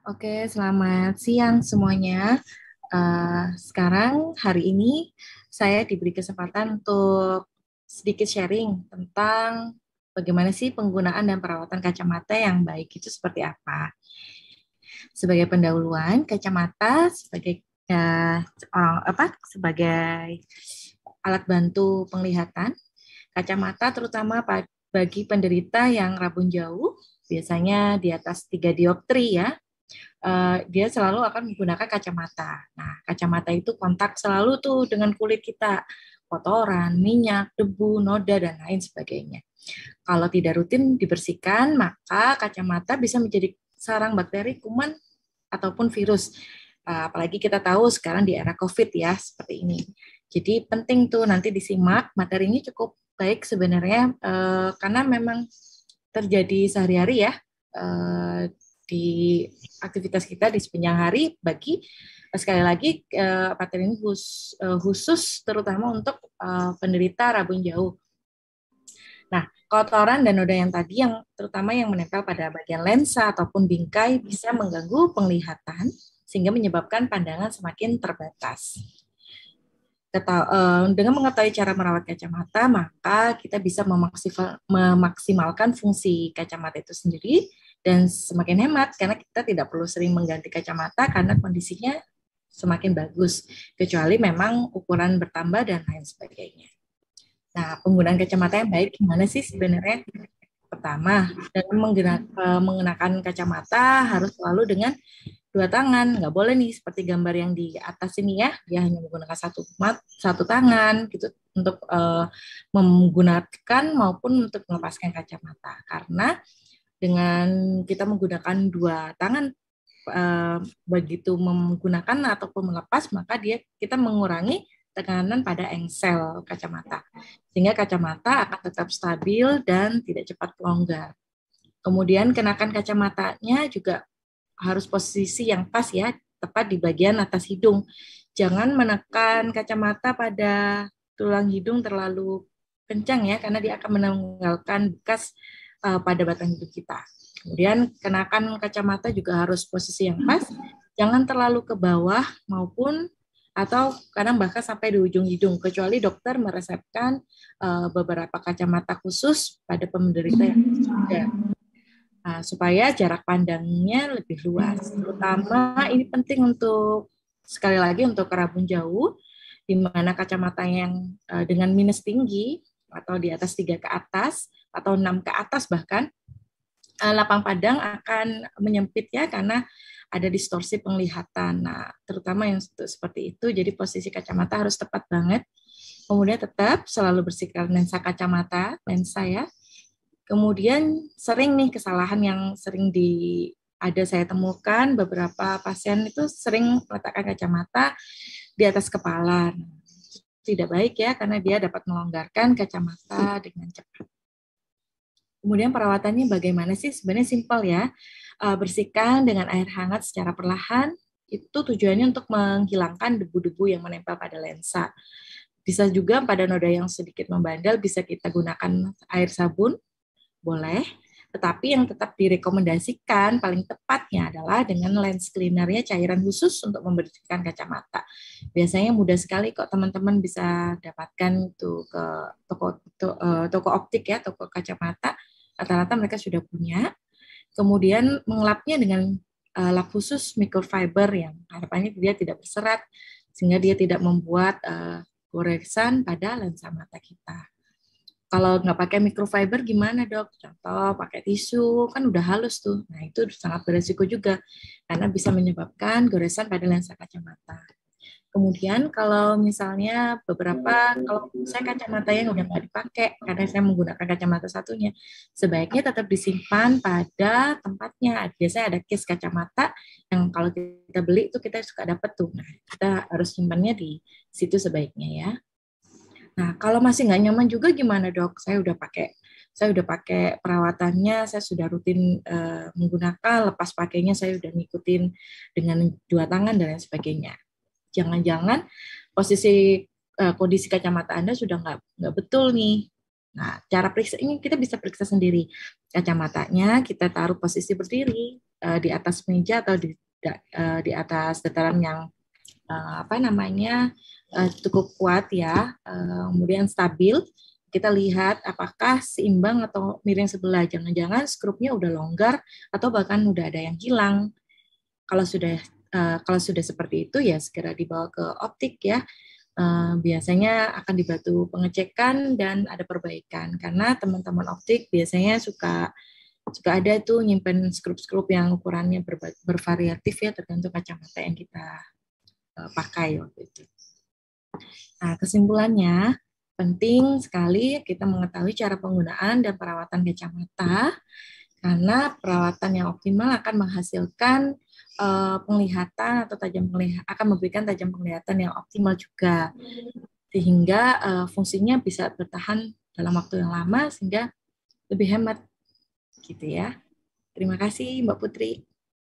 Oke, selamat siang semuanya. Sekarang hari ini saya diberi kesempatan untuk sedikit sharing tentang bagaimana sih penggunaan dan perawatan kacamata yang baik itu seperti apa. Sebagai pendahuluan, kacamata sebagai sebagai alat bantu penglihatan. Kacamata terutama bagi penderita yang rabun jauh, biasanya di atas 3 dioptri ya, dia selalu akan menggunakan kacamata. Nah, kacamata itu kontak selalu tuh dengan kulit kita, kotoran, minyak, debu, noda, dan lain sebagainya. Kalau tidak rutin dibersihkan, maka kacamata bisa menjadi sarang bakteri, kuman, ataupun virus. Apalagi kita tahu sekarang di era COVID ya, seperti ini. Jadi penting tuh nanti disimak, materinya cukup baik sebenarnya, karena memang terjadi sehari-hari ya, di aktivitas kita di sepanjang hari bagi sekali lagi materi ini khusus terutama untuk penderita rabun jauh. Nah, kotoran dan noda yang tadi yang terutama yang menempel pada bagian lensa ataupun bingkai bisa mengganggu penglihatan sehingga menyebabkan pandangan semakin terbatas. Dengan mengetahui cara merawat kacamata, maka kita bisa memaksimalkan fungsi kacamata itu sendiri dan semakin hemat karena kita tidak perlu sering mengganti kacamata karena kondisinya semakin bagus, kecuali memang ukuran bertambah dan lain sebagainya. Nah, penggunaan kacamata yang baik gimana sih sebenarnya? Pertama, dengan mengenakan kacamata harus selalu dengan dua tangan, nggak boleh nih seperti gambar yang di atas ini ya, dia hanya menggunakan satu tangan gitu untuk menggunakan maupun untuk melepaskan kacamata. Karena dengan kita menggunakan dua tangan begitu menggunakan ataupun melepas, maka kita mengurangi tekanan pada engsel kacamata, sehingga kacamata akan tetap stabil dan tidak cepat longgar. Kemudian kenakan kacamatanya juga harus posisi yang pas ya, tepat di bagian atas hidung. Jangan menekan kacamata pada tulang hidung terlalu kencang ya, karena dia akan meninggalkan bekas pada batang hidung kita. Kemudian kenakan kacamata juga harus posisi yang pas, jangan terlalu ke bawah maupun atau kadang bahkan sampai di ujung hidung, kecuali dokter meresepkan beberapa kacamata khusus pada penderita yang ada. Nah, supaya jarak pandangnya lebih luas. Terutama ini penting untuk sekali lagi untuk rabun jauh, di mana kacamata yang dengan minus tinggi atau di atas 3 ke atas atau 6 ke atas bahkan lapang padang akan menyempit ya karena ada distorsi penglihatan. Nah, terutama yang seperti itu, jadi posisi kacamata harus tepat banget. Kemudian tetap selalu bersihkan lensa ya. Kemudian sering nih kesalahan yang ada saya temukan beberapa pasien itu sering meletakkan kacamata di atas kepala. Tidak baik ya karena dia dapat melonggarkan kacamata dengan cepat. Kemudian perawatannya bagaimana sih? Sebenarnya simpel ya. Bersihkan dengan air hangat secara perlahan. Itu tujuannya untuk menghilangkan debu-debu yang menempel pada lensa. Bisa juga pada noda yang sedikit membandel bisa kita gunakan air sabun, boleh. Tetapi yang tetap direkomendasikan paling tepatnya adalah dengan lens cleaner-nya cairan khusus untuk membersihkan kacamata. Biasanya mudah sekali kok teman-teman bisa dapatkan itu ke toko optik ya, toko kacamata. Rata-rata mereka sudah punya. Kemudian mengelapnya dengan lap khusus microfiber yang harapannya dia tidak berserat sehingga dia tidak membuat goresan pada lensa mata kita. Kalau nggak pakai microfiber gimana dok? Contoh pakai tisu kan udah halus tuh. Nah itu sangat beresiko juga karena bisa menyebabkan goresan pada lensa kacamata. Kemudian kalau misalnya kalau saya kacamata yang udah nggak dipakai karena saya menggunakan kacamata satunya, sebaiknya tetap disimpan pada tempatnya. Biasanya ada case kacamata yang kalau kita beli itu kita suka dapat tuh. Nah kita harus simpannya di situ sebaiknya ya. Nah, kalau masih nggak nyaman juga gimana dok? Saya udah pakai perawatannya, saya sudah rutin menggunakan, lepas pakainya saya udah ngikutin dengan dua tangan dan lain sebagainya. Jangan-jangan posisi kondisi kacamata Anda sudah nggak betul nih. Nah, cara periksa ini kita bisa periksa sendiri. Kacamatanya kita taruh posisi berdiri, di atas meja atau di atas dataran yang cukup kuat ya, kemudian stabil. Kita lihat apakah seimbang atau miring sebelah. Jangan-jangan skrupnya udah longgar atau bahkan udah ada yang hilang. Kalau sudah seperti itu ya segera dibawa ke optik ya. Biasanya akan dibantu pengecekan dan ada perbaikan karena teman-teman optik biasanya suka ada tuh nyimpen skrup-skrup yang ukurannya bervariatif ya tergantung kacamata yang kita pakai waktu itu. Nah, kesimpulannya penting sekali kita mengetahui cara penggunaan dan perawatan kacamata karena perawatan yang optimal akan menghasilkan penglihatan atau akan memberikan tajam penglihatan yang optimal juga sehingga fungsinya bisa bertahan dalam waktu yang lama sehingga lebih hemat gitu ya. Terima kasih Mbak Putri.